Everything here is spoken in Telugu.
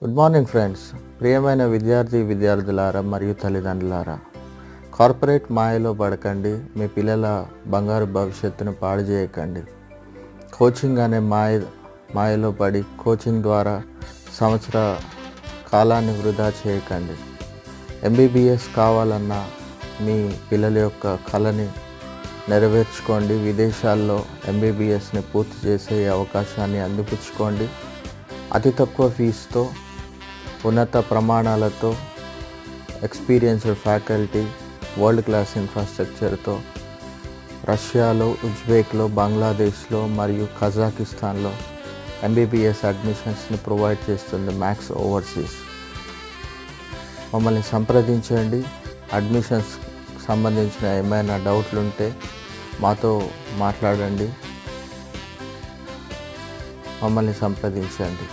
Good morning friends. ప్రియమైన విద్యార్థులారా మరియు తల్లిదండ్రులారా, కార్పొరేట్ మాయలో పడకండి. మీ పిల్లల బంగారు భవిష్యత్తును పాడు చేయకండి. కోచింగ్ అనే మాయలో పడి కోచింగ్ ద్వారా సంవత్సర కాలాన్ని వృధా చేయకండి. ఎంబీబీఎస్ కావాలన్నా మీ పిల్లల యొక్క కళని నెరవేర్చుకోండి. విదేశాల్లో ఎంబీబీఎస్ని పూర్తి చేసే అవకాశాన్ని అందిపుచ్చుకోండి. అతి తక్కువ ఫీజుతో, ఉన్నత ప్రమాణాలతో, ఎక్స్పీరియన్స్డ్ ఫ్యాకల్టీ, వరల్డ్ క్లాస్ ఇన్ఫ్రాస్ట్రక్చర్తో రష్యాలో, ఉజ్బెక్లో, బంగ్లాదేశ్లో మరియు కజాకిస్తాన్లో ఎంబీబీఎస్ అడ్మిషన్స్ని ప్రొవైడ్ చేస్తుంది మ్యాక్స్ ఓవర్సీస్. మమ్మల్ని సంప్రదించండి. అడ్మిషన్స్ సంబంధించిన ఏమైనా డౌట్లు ఉంటే మాతో మాట్లాడండి. మమ్మల్ని సంప్రదించండి.